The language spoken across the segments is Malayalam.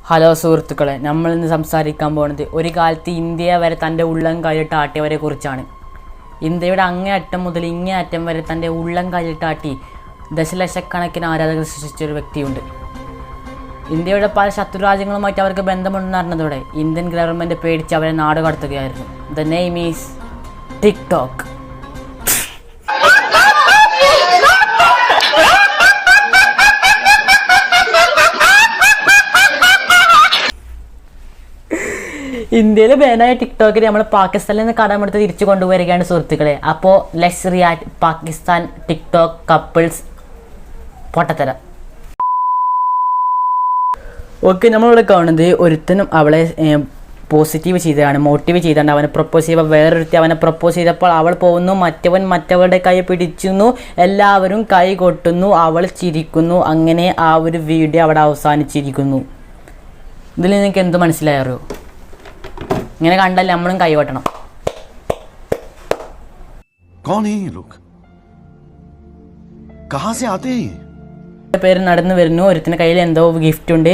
ഹലോ സുഹൃത്തുക്കളെ, നമ്മളിന്ന് സംസാരിക്കാൻ പോകുന്നത് ഒരു കാലത്ത് ഇന്ത്യ വരെ തൻ്റെ ഉള്ളം കൈയിട്ട് ആട്ടിയവരെ കുറിച്ചാണ്. ഇന്ത്യയുടെ അങ്ങേ അറ്റം മുതൽ ഇങ്ങേ അറ്റം വരെ തൻ്റെ ഉള്ളം കൈയിട്ട് ആട്ടി ദശലക്ഷക്കണക്കിന് ആരാധകർ സൃഷ്ടിച്ചൊരു വ്യക്തിയുണ്ട്. ഇന്ത്യയുടെ പല ശത്രുരാജ്യങ്ങളുമായിട്ട് അവർക്ക് ബന്ധമുണ്ടെന്ന് അറിഞ്ഞതോടെ ഇന്ത്യൻ ഗവൺമെൻറ് പേടിച്ച് അവരെ നാട് കടത്തുകയായിരുന്നു. The name is TikTok. ഇന്ത്യയിൽ ബാനായ ടിക്ടോക്കിൽ നമ്മൾ പാകിസ്ഥാനിൽ നിന്ന് കടമെടുത്ത് തിരിച്ചു കൊണ്ടുവരികയാണ് സുഹൃത്തുക്കളെ. അപ്പോൾ let's react Pakistan TikTok couples പൊട്ടത്തരം. ഓക്കെ, നമ്മളിവിടെ കാണുന്നത് ഒരുത്തനും അവളെ പോസിറ്റീവ് ചെയ്തതാണ്, മോട്ടീവ് ചെയ്താണ്. അവനെ പ്രപ്പോസ് ചെയ്യുമ്പോൾ വേറൊരുത്തി അവനെ പ്രപ്പോസ് ചെയ്തപ്പോൾ അവൾ പോകുന്നു, മറ്റവളുടെ കൈ പിടിക്കുന്നു, എല്ലാവരും കൈ കൊട്ടുന്നു, അവൾ ചിരിക്കുന്നു. അങ്ങനെ ആ ഒരു വീഡിയോ അവിടെ അവസാനിച്ചിരിക്കുന്നു. ഇതിൽ നിങ്ങൾക്ക് എന്ത് മനസ്സിലായോ? ഇങ്ങനെ കണ്ടാൽ നമ്മളും കൈവട്ടണം. പേര് നടന്നു വരുന്നു. ഒരുത്തിന് കയ്യിൽ എന്തോ ഗിഫ്റ്റ് ഉണ്ട്.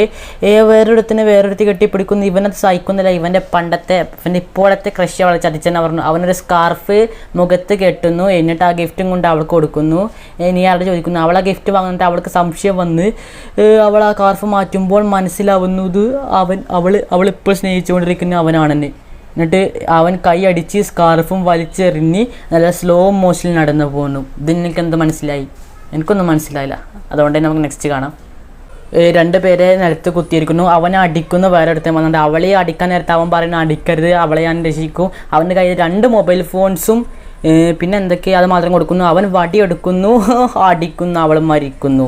വേറൊരുത്തി കെട്ടിപ്പിടിക്കുന്നു. ഇവനത് സഹിക്കുന്നില്ല. ഇവൻ്റെ ഇപ്പോഴത്തെ ക്രഷ് അവളെ ചതിച്ചെന്ന് പറഞ്ഞു. അവനൊരു സ്കാർഫ് മുഖത്ത് കെട്ടുന്നു. എന്നിട്ട് ആ ഗിഫ്റ്റും കൊണ്ട് അവൾക്ക് കൊടുക്കുന്നു. ഇനി അവളെ ചോദിക്കുന്നു. അവൾ ആ ഗിഫ്റ്റ് വാങ്ങിയിട്ട് അവൾക്ക് സംശയം വന്ന് അവൾ ആ സ്കാർഫ് മാറ്റുമ്പോൾ മനസ്സിലാവുന്നത് അവൾ ഇപ്പോൾ സ്നേഹിച്ചുകൊണ്ടിരിക്കുന്ന അവനാണെന്ന്. എന്നിട്ട് അവൻ കൈ അടിച്ച് സ്കാർഫും വലിച്ചെറിഞ്ഞ് നല്ല സ്ലോ മോഷനിൽ നടന്നു പോകുന്നു. ഇത് നിങ്ങൾക്ക് എന്ത് മനസ്സിലായി? എനിക്കൊന്നും മനസ്സിലായില്ല. അതുകൊണ്ട് നമുക്ക് നെക്സ്റ്റ് കാണാം. രണ്ട് പേരെ നിലത്ത് കുത്തിയിരിക്കുന്നു. അവനെ അടിക്കുന്നു. വേറെ അടുത്ത് വന്നിട്ട് അവളെ അടിക്കാൻ നേരത്തെ അവൻ പറയുന്നു അടിക്കരുത്, അവളെ ഞാൻ രക്ഷിക്കും. അവൻ്റെ കയ്യിൽ 2 മൊബൈൽ ഫോൺസും പിന്നെ എന്തൊക്കെയാണ് അത് മാത്രം കൊടുക്കുന്നു. അവൻ വടിയെടുക്കുന്നു, അടിക്കുന്നു, അവൾ മരിക്കുന്നു.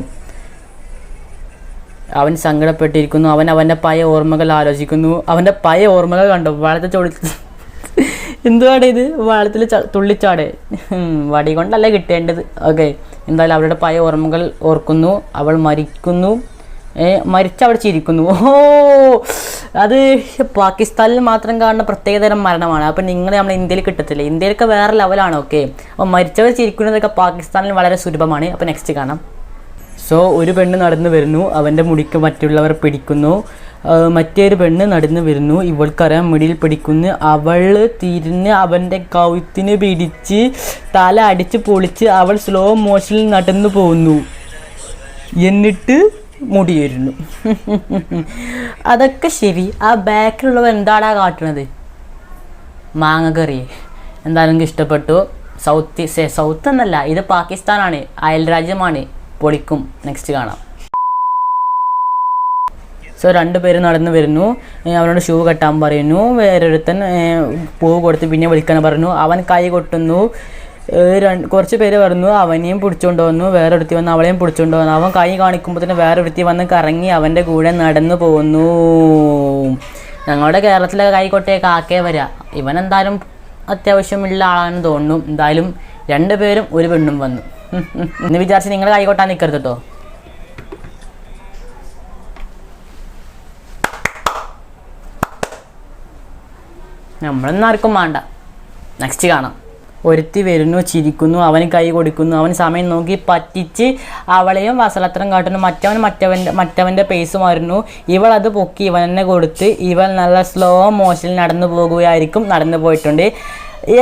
അവൻ സങ്കടപ്പെട്ടിരിക്കുന്നു. അവൻ്റെ പഴയ ഓർമ്മകൾ ആലോചിക്കുന്നു. അവൻ്റെ പഴയ ഓർമ്മകൾ കണ്ടു. വെള്ളത്തിൽ ചൊടിച്ച് എന്തുവാടേ ഇത്? വെള്ളത്തിൽ തുള്ളിച്ചാടേ, വടി കൊണ്ടല്ലേ കിട്ടേണ്ടത്. ഓക്കെ, എന്തായാലും അവരുടെ പഴയ ഓർമ്മകൾ ഓർക്കുന്നു. അവൾ മരിക്കുന്നു. മരിച്ചവൾ ചിരിക്കുന്നു. ഓഹോ, അത് പാകിസ്ഥാനിൽ മാത്രം കാണുന്ന പ്രത്യേകതരം മരണമാണ്. അപ്പം നമ്മൾ ഇന്ത്യയിൽ കിട്ടത്തില്ല. ഇന്ത്യയിലൊക്കെ വേറെ ലെവലാണ്. ഓക്കെ, അപ്പോൾ മരിച്ചവർ ചിരിക്കുന്നതൊക്കെ പാകിസ്ഥാനിൽ വളരെ സുലഭമാണ്. അപ്പോൾ നെക്സ്റ്റ് കാണാം. സോ ഒരു പെണ്ണ് നടന്നു വരുന്നു. അവൻ്റെ മുടിക്ക് മറ്റുള്ളവർ പിടിക്കുന്നു. മറ്റൊരു പെണ്ണ് നടന്നു വരുന്നു. ഇവൾക്കറിയാൻ മുടിയിൽ പിടിക്കുന്നു. അവൾ തിരിഞ്ഞ് അവൻ്റെ കഴുത്തിന് പിടിച്ച് തല അടിച്ച് പൊളിച്ച് അവൾ സ്ലോ മോഷനിൽ നടന്നു പോകുന്നു. എന്നിട്ട് മുടി വരുന്നു. അതൊക്കെ ശരി. ആ ബാക്കിലുള്ളവർ എന്താടാ കാട്ടുന്നത്? മാങ്ങക്കറി. എന്തായാലും എനിക്ക് ഇഷ്ടപ്പെട്ടു. സൗത്ത് എന്നല്ല, ഇത് പാകിസ്ഥാനാണ്, അയൽ രാജ്യമാണ്. പൊളിക്കും. നെക്സ്റ്റ് കാണാം. സോ 2 പേര് നടന്നു വരുന്നു. അവനോട് ഷൂ കെട്ടാൻ പറയുന്നു. വേറൊരുത്തൻ പൂവ് കൊടുത്ത് പിന്നെ വിളിക്കാൻ പറഞ്ഞു. അവൻ കൈ കൊട്ടുന്നു. കുറച്ച് പേര് പറഞ്ഞു. അവനെയും പിടിച്ചുകൊണ്ട് വന്നു. വേറൊരുത്തി വന്ന് അവളെയും പിടിച്ചുകൊണ്ട് വന്നു. അവൻ കൈ കാണിക്കുമ്പോൾ തന്നെ വേറൊരുത്തി വന്ന് കറങ്ങി അവൻ്റെ കൂടെ നടന്നു പോകുന്നു. ഞങ്ങളുടെ കേരളത്തിലെ കൈ കൊട്ടേ കാക്കേ വരാ. ഇവൻ എന്തായാലും അത്യാവശ്യമുള്ള ആളാണെന്ന് തോന്നുന്നു. എന്തായാലും 2 പേരും ഒരു പെണ്ണും വന്നു. എന്ന് വിചാരിച്ച് നിങ്ങൾ കൈ കൊട്ടാൻ നിൽക്കരുത് കേട്ടോ. നമ്മളൊന്നും ആർക്കും വേണ്ട. നെക്സ്റ്റ് കാണാം. ഒരുത്തി വരുന്നു, ചിരിക്കുന്നു, അവന് കൈ കൊടുക്കുന്നു. അവൻ സമയം നോക്കി പറ്റിച്ച് അവളെയും വസലത്തരം കാട്ടുന്നു. മറ്റവൻ്റെ പേസ് മാറുന്നു. ഇവൾ അത് പൊക്കി ഇവനെ കൊടുത്ത് ഇവൾ നല്ല സ്ലോ മോഷനിൽ നടന്നു പോകുകയായിരിക്കും. നടന്നു പോയിട്ടുണ്ട്.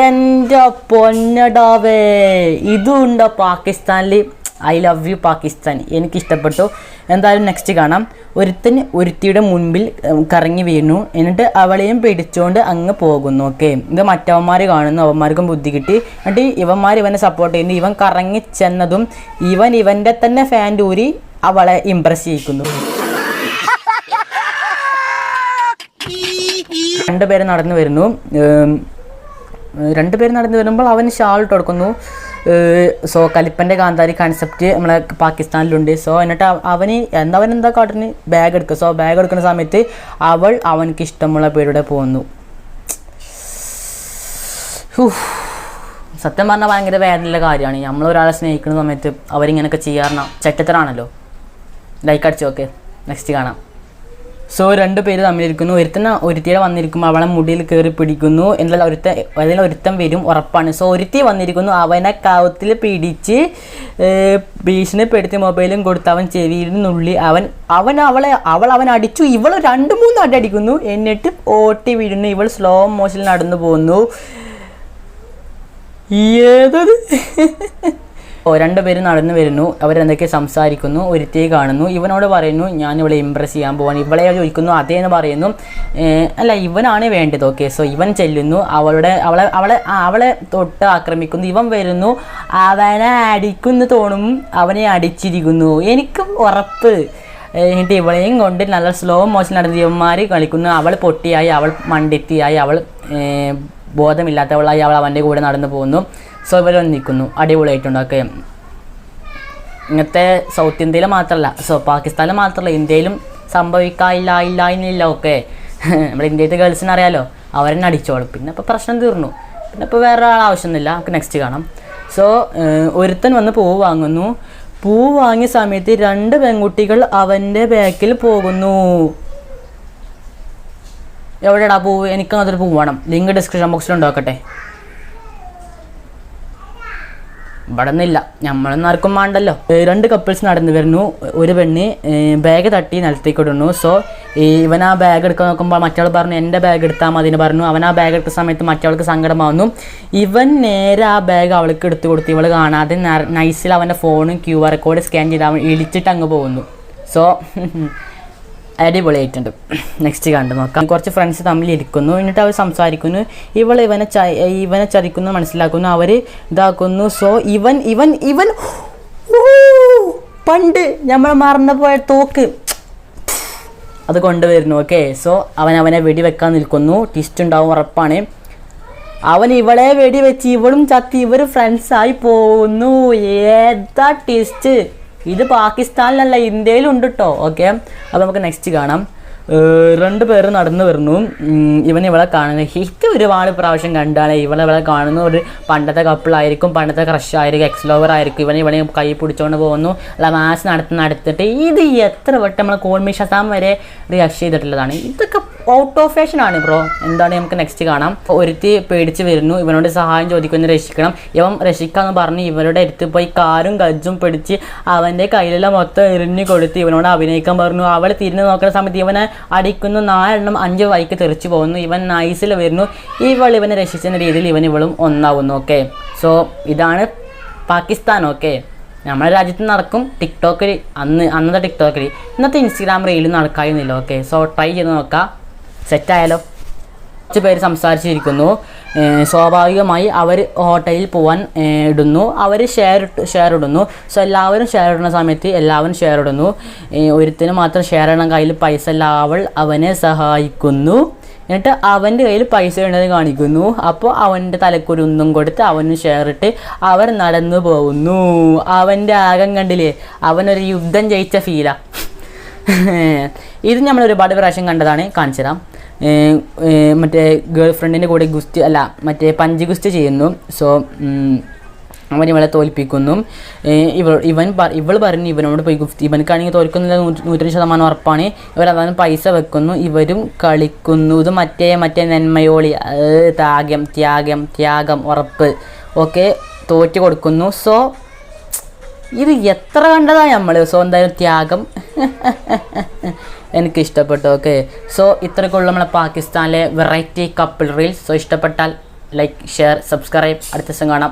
എൻ്റെ പൊന്നടാവേ, ഇതും ഉണ്ടോ പാകിസ്ഥാനിൽ? I love you Pakistan. എനിക്കിഷ്ടപ്പെട്ടു. എന്തായാലും നെക്സ്റ്റ് കാണാം. ഒരുത്തിയുടെ മുൻപിൽ കറങ്ങി വീണു. എന്നിട്ട് അവളെയും പിടിച്ചുകൊണ്ട് അങ്ങ് പോകുന്നു. ഓക്കെ, ഇത് മറ്റവന്മാർ കാണുന്നു. അവന്മാർക്കും ബുദ്ധി കിട്ടി. എന്നിട്ട് ഇവന്മാർ ഇവനെ സപ്പോർട്ട് ചെയ്യുന്നു. ഇവൻ കറങ്ങി ചെന്നതും ഇവൻ്റെ തന്നെ ഫാൻ്റെ ഊരി അവളെ ഇംപ്രസ് ചെയ്യിക്കുന്നു. 2 പേര് നടന്നു വരുന്നു. 2 പേര് നടന്നു വരുമ്പോൾ അവൻ ഷാൾ ഇട്ട് കൊടുക്കുന്നു. സോ കലിപ്പൻ്റെ കാന്താരി കൺസെപ്റ്റ് നമ്മളെ പാകിസ്ഥാനിലുണ്ട്. സോ എന്നിട്ട് അവനെന്താ കാട്ടിന് ബാഗ് എടുക്കുക. സോ ബാഗ് എടുക്കുന്ന സമയത്ത് അവനക്ക് ഇഷ്ടമുള്ള പേരുടെ പോകുന്നു. സത്യം പറഞ്ഞാൽ ഭയങ്കര വേദനയുള്ള കാര്യമാണ്. നമ്മളൊരാളെ സ്നേഹിക്കുന്ന സമയത്ത് അവരിങ്ങനെയൊക്കെ ചെയ്യാറുണ്ട്. ചെറ്റത്തരാണല്ലോ. ലൈക്ക് അടിച്ചു. ഓക്കെ, നെക്സ്റ്റ് കാണാം. സോ 2 പേര് തമ്മിലിരിക്കുന്നു. ഒരുത്തിയുടെ വന്നിരിക്കുമ്പോൾ അവളെ മുടിയിൽ കയറി പിടിക്കുന്നു. എന്നാൽ ഒരുത്തൻ വരും ഉറപ്പാണ്. സോ ഒരുത്തി വന്നിരിക്കുന്നു, അവനെ കവുത്തിൽ പിടിച്ച് ഭീഷണിപ്പെടുത്തി മൊബൈലും കൊടുത്ത് അവൻ ചെവിയിലിനുള്ളി അവൻ അടിച്ചു. ഇവൾ 2-3 അടി അടിക്കുന്നു. എന്നിട്ട് ഓട്ടി വീഴുന്നു. ഇവൾ സ്ലോ മോഷനിൽ നടന്നു പോകുന്നു. ഏതത് 2 പേര് നടന്നു വരുന്നു. അവരെന്തൊക്കെ സംസാരിക്കുന്നു. ഒരുത്തിയെ കാണുന്നു. ഇവനോട് പറയുന്നു ഞാൻ ഇവളെ ഇമ്പ്രസ് ചെയ്യാൻ പോവാണ്. ഇവളെ ചോദിക്കുന്നു അതേന്ന് പറയുന്നു. അല്ല ഇവനാണ് വേണ്ടത്. ഓക്കെ, സോ ഇവൻ ചെല്ലുന്നു. അവളെ തൊട്ട് ആക്രമിക്കുന്നു. ഇവൻ വരുന്നു, അവനെ അടിക്കുന്നു തോന്നും. അവനെ അടിച്ചിരിക്കുന്നു. എനിക്കും ഉറപ്പ്. എന്നിട്ട് ഇവളെയും കൊണ്ട് നല്ല സ്ലോ മോഷൻ നടന്ന ഇവന്മാർ കളിക്കുന്നു. അവൾ പൊട്ടിയായി, അവൾ മണ്ടിത്തിയായി, അവൾ ബോധമില്ലാത്തവളായി, അവൾ അവൻ്റെ കൂടെ നടന്നു പോകുന്നു. സോ ഇവർ നിൽക്കുന്നു. അടിപൊളിയായിട്ടുണ്ടൊക്കെ. ഇങ്ങനത്തെ സൗത്ത് ഇന്ത്യയിൽ മാത്രമല്ല, സോ പാകിസ്ഥാനിൽ മാത്രമല്ല, ഇന്ത്യയിലും സംഭവിക്കാനില്ല. ഓക്കെ, നമ്മുടെ ഇന്ത്യയിലത്തെ ഗേൾസിന് അറിയാലോ, അവരെന്നെ അടിച്ചോളും. പിന്നെ ഇപ്പോൾ പ്രശ്നം തീർന്നു. പിന്നെ ഇപ്പോൾ വേറെ ആൾ ആവശ്യമൊന്നുമില്ല. നമുക്ക് നെക്സ്റ്റ് കാണാം. സോ ഒരുത്തൻ വന്ന് പൂവ് വാങ്ങുന്നു. പൂവ് വാങ്ങിയ സമയത്ത് 2 പെൺകുട്ടികൾ അവൻ്റെ ബാക്കിൽ പോകുന്നു. എവിടെയാടാ പൂവ്? എനിക്കങ്ങനത്തൊരു പൂവ് വേണം. ലിങ്ക് ഡിസ്ക്രിപ്ഷൻ ബോക്സിൽ ഉണ്ടാക്കട്ടെ. ഇവിടെ നിന്നില്ല, നമ്മളൊന്നും ആർക്കും വേണ്ടല്ലോ. 2 കപ്പിൾസ് നടന്നു വരുന്നു. ഒരു പെണ്ണ് ബാഗ് തട്ടി നിലത്തേക്ക് ഇടുന്നു. സോ ഇവൻ ആ ബാഗ് എടുക്കാൻ നോക്കുമ്പോൾ മറ്റവൾ പറഞ്ഞു എൻ്റെ ബാഗ് എടുത്താൽ മതി എന്ന് പറഞ്ഞു. അവൻ ആ ബാഗ് എടുക്കുന്ന സമയത്ത് മറ്റവൾക്ക് സങ്കടമാവുന്നു. ഇവൻ നേരെ ആ ബാഗ് അവൾക്ക് എടുത്തു കൊടുത്തു. ഇവൾ കാണാതെ നൈസിൽ അവൻ്റെ ഫോണും QR കോഡ് സ്കാൻ ചെയ്ത് അവൻ ഇളിച്ചിട്ട് അങ്ങ് പോകുന്നു. സോ അടിപൊളിയായിട്ടുണ്ട്. നെക്സ്റ്റ് കണ്ടു നോക്കാം. കുറച്ച് ഫ്രണ്ട്സ് തമ്മിൽ ഇരിക്കുന്നു. എന്നിട്ട് അവർ സംസാരിക്കുന്നു. ഇവനെ ചതിക്കുന്നു മനസ്സിലാക്കുന്നു. അവർ ഇതാക്കുന്നു. സോ ഇവൻ പണ്ട് നമ്മൾ മറന്നുപോയ തോക്ക് അത് കൊണ്ടുവരുന്നു. ഓക്കെ, സോ അവനെ വെടിവെക്കാൻ നിൽക്കുന്നു. ട്വിസ്റ്റ് ഉണ്ടാവും ഉറപ്പാണ്. അവൻ ഇവളെ വെടിവെച്ച് ഇവളും ചത്തി. ഇവർ ഫ്രണ്ട്സായി പോകുന്നു. ഏതാ ട്വിസ്റ്റ്! ഇത് പാകിസ്ഥാനിലല്ല, ഇന്ത്യയിലുണ്ട് കേട്ടോ. ഓക്കെ, അപ്പോൾ നമുക്ക് നെക്സ്റ്റ് കാണാം. 2 പേര് നടന്നു വരുന്നു. ഇവളെ കാണുന്നു. ഇത് ഒരുപാട് പ്രാവശ്യം കണ്ടാണ്. ഇവളെ കാണുന്നു. ഒരു പണ്ടത്തെ കപ്പിളായിരിക്കും, പണ്ടത്തെ ക്രഷ് ആയിരിക്കും, എക്സ് ലവർ ആയിരിക്കും. ഇവളെ കൈ പിടിച്ചുകൊണ്ട് പോകുന്നു. മാച്ച് നടത്തിട്ട് ഇത് എത്ര വട്ടം നമ്മൾ കോൾമി ഷസാം വരെ റിയാക്ട് ചെയ്തിട്ടുള്ളതാണ്. ഇതൊക്കെ ഔട്ട് ഓഫ് ഫാഷൻ ആണ് ബ്രോ. എന്താണ് നമുക്ക് നെക്സ്റ്റ് കാണാം. ഒരുത്തി പേടിച്ച് വരുന്നു. ഇവനോട് സഹായം ചോദിക്കുന്നു, രക്ഷിക്കണം. ഇവൻ രക്ഷിക്കാന്ന് പറഞ്ഞ് ഇവരുടെ അടുത്ത് പോയി കാരും ഗജ്ജും പിടിച്ച് അവൻ്റെ കയ്യിലെല്ലാം മൊത്തം എറിഞ്ഞു കൊടുത്ത് ഇവനോട് അഭിനയിക്കാൻ പറഞ്ഞു. അവൾ തിരിഞ്ഞു നോക്കുന്ന സമയത്ത് ഇവനെ അടിക്കുന്നു. 4 എണ്ണം 5 വൈക്ക് തെറിച്ച് പോകുന്നു. ഇവൻ നൈസിൽ വരുന്നു. ഇവനെ രക്ഷിക്കുന്ന രീതിയിൽ ഇവളും ഒന്നാവുന്നു. ഓക്കെ, സോ ഇതാണ് പാകിസ്ഥാൻ. ഓക്കെ, നമ്മുടെ രാജ്യത്ത് നടക്കും ടിക്ടോക്കിൽ. അന്നത്തെ ടിക്ടോക്കിൽ, ഇന്നത്തെ ഇൻസ്റ്റാഗ്രാം റീൽ നടക്കാവുന്നില്ല. ഓക്കെ, സോ ട്രൈ ചെയ്ത് നോക്കാം. സെറ്റായാലോ? കുറച്ച് പേര് സംസാരിച്ചിരിക്കുന്നു. സ്വാഭാവികമായി അവർ ഹോട്ടലിൽ പോകാൻ ഇടുന്നു. അവർ ഷെയർ ഇടുന്നു. സോ എല്ലാവരും ഷെയർ ഇടുന്ന സമയത്ത് എല്ലാവരും ഷെയർ ഇടുന്നു. ഒരുത്തിന് മാത്രം ഷെയർ ഇടാൻ കയ്യിൽ പൈസ ഇല്ല. അവനെ സഹായിക്കുന്നു. എന്നിട്ട് അവൻ്റെ കയ്യിൽ പൈസ ഉണ്ടെന്ന് കാണിക്കുന്നു. അപ്പോൾ അവൻ്റെ തലക്കൊരൊന്നും കൊടുത്ത് അവന് ഷെയർ ഇട്ട് അവർ നടന്നു പോകുന്നു. അവൻ്റെ ആകം കണ്ടില്ലേ? അവനൊരു യുദ്ധം ജയിച്ച ഫീലാ. ഇത് നമ്മൾ ഒരുപാട് പ്രാവശ്യം കണ്ടതാണ്. കാണിച്ചു തരാം. മറ്റേ ഗേൾ ഫ്രണ്ടിൻ്റെ കൂടെ പഞ്ച് ഗുസ്തി ചെയ്യുന്നു. സോ അവൻ ഇവളെ തോൽപ്പിക്കുന്നു. ഇവൾ പറഞ്ഞു ഇവനോട് പോയി ഗുസ്തി. ഇവനക്കാണെങ്കിൽ തോൽക്കുന്നില്ല 100% ഉറപ്പാണ്. ഇവരതാണ് പൈസ വെക്കുന്നു. ഇവരും കളിക്കുന്നു. ഇത് മറ്റേ നന്മയോളി, ത്യാഗം ഉറപ്പ്. ഓക്കെ, തോറ്റ് കൊടുക്കുന്നു. സോ ഇത് എത്ര കണ്ടതാണ് നമ്മൾ. സോ എന്തായാലും ത്യാഗം എനിക്കിഷ്ടപ്പെട്ടു. ഓക്കെ, സോ ഇത്രയ്ക്കുള്ള നമ്മളെ പാകിസ്ഥാനിലെ വെറൈറ്റി കപ്പിൾ റീൽസ്. സോ ഇഷ്ടപ്പെട്ടാൽ ലൈക്ക്, ഷെയർ, സബ്സ്ക്രൈബ്. അടുത്ത ദിവസം കാണാം.